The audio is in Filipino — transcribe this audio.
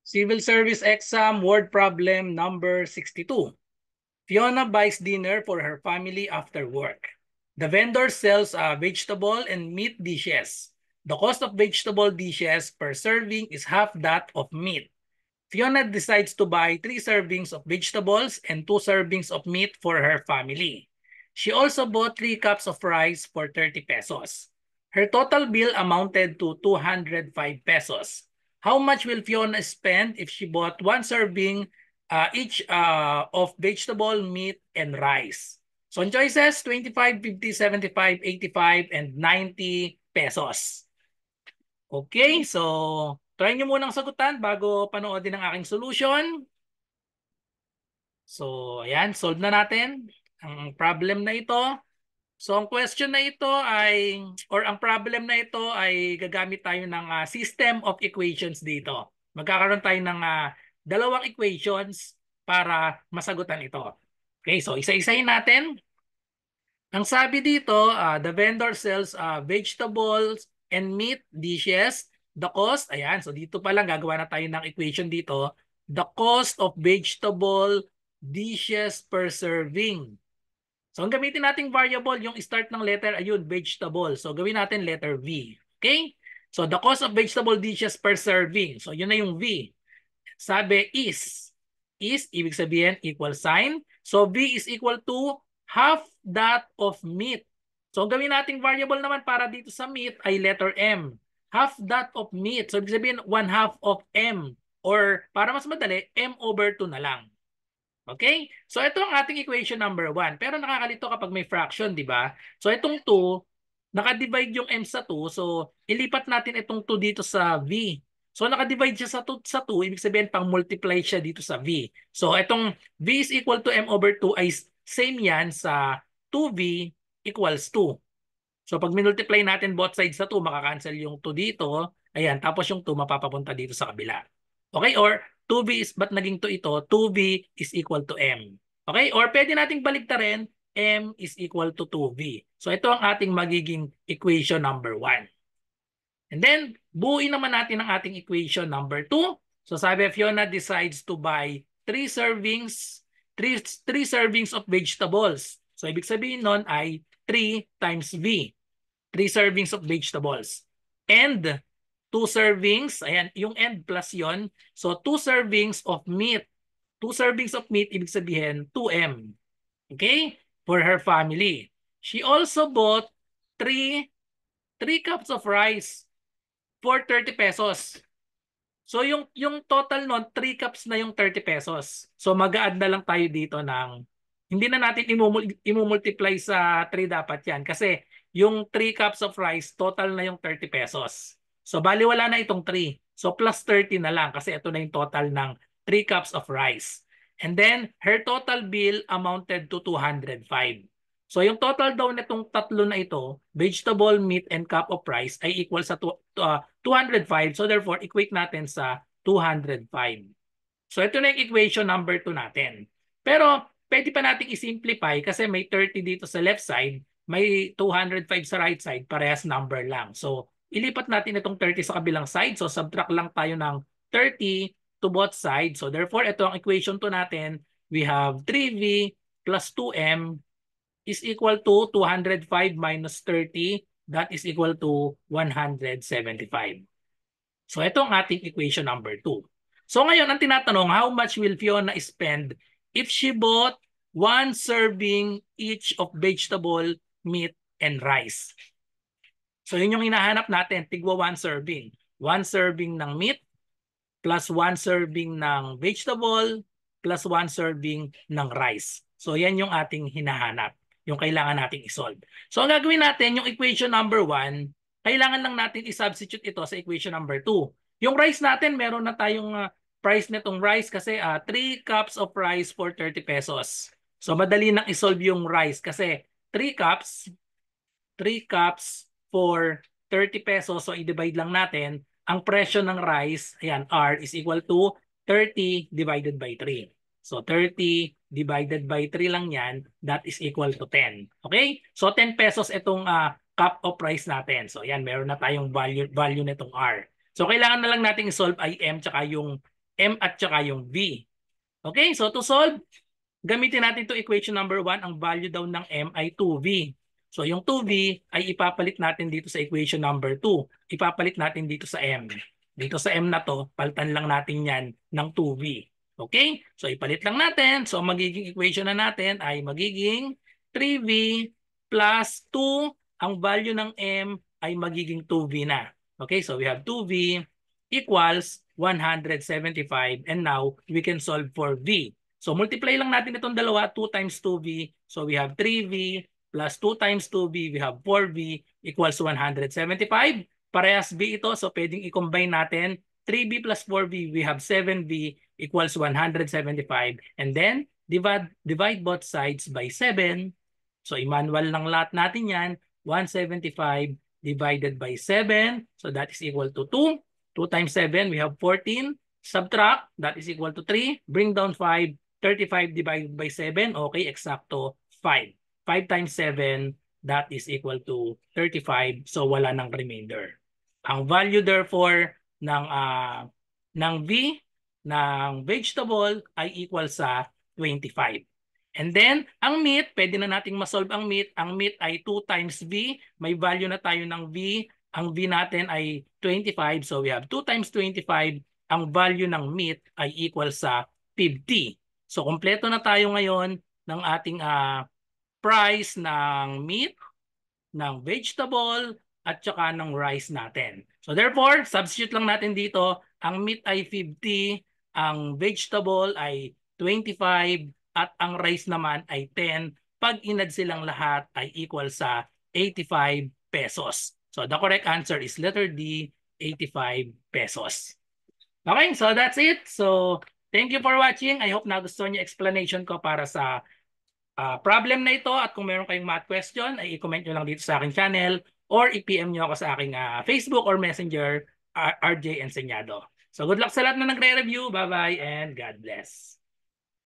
Civil Service Exam Word Problem number 62. Fiona buys dinner for her family after work. The vendor sells vegetable and meat dishes. The cost of vegetable dishes per serving is half that of meat. Fiona decides to buy 3 servings of vegetables and 2 servings of meat for her family. She also bought 3 cups of rice for 30 pesos. Her total bill amounted to 205 pesos. How much will Fiona spend if she bought 1 serving each of vegetable, meat, and rice? So on choices, 25, 50, 75, 85, and 90 pesos. Okay, so try nyo munang sagutan bago panoodin ang aking solution. So, ayan, solve na natin ang problem na ito. So, ang question na ito ay, or ang problem na ito ay gagamit tayo ng system of equations dito. Magkakaroon tayo ng dalawang equations para masagutan ito. Okay, so isa-isahin natin. Ang sabi dito, the vendor sells vegetables and meat dishes. The cost, ayan, so dito pa lang gagawa na tayo ng equation dito. The cost of vegetable dishes per serving. So ang gamitin nating variable, yung start ng letter, ayun, vegetable. So gawin natin letter V. Okay? So the cost of vegetable dishes per serving. So yun na yung V. Sabi is. Is, ibig sabihin, equal sign. So V is equal to half that of meat. So gawin nating variable naman para dito sa meat ay letter M. Half that of meat. So ibig sabihin, 1/2 of M. Or para mas madali, M over 2 na lang. Okay? So ito ang ating equation number 1. Pero nakakalito kapag may fraction, di ba? So itong 2, nakadivide yung M sa 2. So ilipat natin itong 2 dito sa V. So nakadivide siya sa 2, ibig sabihin pang multiply siya dito sa V. So itong V is equal to M over 2 ay same yan sa 2V equals 2. So pag minultiply natin both sides sa 2, makakancel yung 2 dito. Ayan, tapos yung 2 mapapapunta dito sa kabila. Okay, or 2V is, ba't naging 2 ito? 2V is equal to M. Okay, or pwede nating baliktarin, M is equal to 2V. So ito ang ating magiging equation number 1. And then, buuin naman natin ang ating equation number 2. So sabi, Fiona decides to buy 3 servings of vegetables. So ibig sabihin nun ay 3 times V. 3 servings of vegetables. And 2 servings, ayan, yung and plus yon. So 2 servings of meat. 2 servings of meat, ibig sabihin 2M. Okay? For her family. She also bought 3 cups of rice for 30 pesos. So yung total nun, 3 cups na yung 30 pesos. So mag-a-add na lang tayo dito ng, hindi na natin imumultiply sa 3 dapat yan. Kasi yung 3 cups of rice, total na yung 30 pesos. So bali wala na itong 3. So plus 30 na lang kasi ito na yung total ng 3 cups of rice. And then her total bill amounted to 205. So yung total daw nitong tatlo na ito, vegetable, meat, and cup of rice ay equal sa 205. So therefore, equate natin sa 205. So ito na yung equation number 2 natin. Pero pwede pa natin i-simplify kasi may 30 dito sa left side, may 205 sa right side, parehas number lang. So ilipat natin itong 30 sa kabilang side. So subtract lang tayo ng 30 to both sides. So therefore, ito ang equation 2 natin. We have 3V plus 2M is equal to 205 minus 30. That is equal to 175. So ito ang ating equation number 2. So ngayon, ang tinatanong, how much will Fiona spend if she bought 1 serving each of vegetable, meat, and rice? So yun yung hinahanap natin, tigwa 1 serving. 1 serving ng meat, plus 1 serving ng vegetable, plus 1 serving ng rice. So yan yung ating hinahanap, yung kailangan nating isolve. So ang gagawin natin, yung equation number 1, kailangan lang natin i-substitute ito sa equation number 2. Yung rice natin, meron na tayong price nitong rice kasi 3 cups of rice for 30 pesos. So madali nang isolve yung rice kasi 3 cups for 30 pesos. So i-divide lang natin. Ang presyo ng rice, ayan, R is equal to 30 divided by 3. So 30 divided by 3 lang yan, that is equal to 10. Okay? So 10 pesos itong cup of rice natin. So ayan, meron na tayong value nitong R. So kailangan na lang natin i-solve ay M tsaka yung M at saka yung V. Okay, so to solve, gamitin natin to equation number 1. Ang value daw ng M ay 2V. So yung 2V ay ipapalit natin dito sa equation number 2. Ipapalit natin dito sa M. Dito sa M na to, palitan lang natin yan ng 2V. Okay? So ipalit lang natin. So magiging equation na natin ay magiging 3V plus 2. Ang value ng M ay magiging 2V na. Okay? So we have 2V equals 175. And now we can solve for V. So multiply lang natin itong dalawa, 2 times 2V. So we have 3V plus 2 times 2V, we have 4V equals 175. Parehas V ito, so pwedeng i-combine natin. 3V plus 4V, we have 7V equals 175. And then, divide both sides by 7. So i-manual lang lahat natin yan. 175 divided by 7. So that is equal to 2. 2 times 7, we have 14. Subtract, that is equal to 3. Bring down 5. 35 divided by 7, okay, eksakto 5. 5 times 7, that is equal to 35. So wala nang remainder. Ang value therefore ng V ng vegetable ay equal sa 25. And then, ang meat, pwede na nating masolve ang meat. Ang meat ay 2 times V. May value na tayo ng V. Ang V natin ay 25. So we have 2 times 25. Ang value ng meat ay equal sa 50. So kompleto na tayo ngayon ng ating price ng meat, ng vegetable, at saka ng rice natin. So therefore, substitute lang natin dito. Ang meat ay 50, ang vegetable ay 25, at ang rice naman ay 10. Pag inad silang lahat ay equal sa 85 pesos. So the correct answer is letter D, 85 pesos. Okay, so that's it. So thank you for watching. I hope nagustuhan niyo explanation ko para sa problem na ito. At kung meron kayong math question, ay i-comment nyo lang dito sa aking channel or i-PM nyo ako sa aking Facebook or Messenger, RJ Enseñado. So good luck sa lahat na nagre-review. Bye-bye and God bless.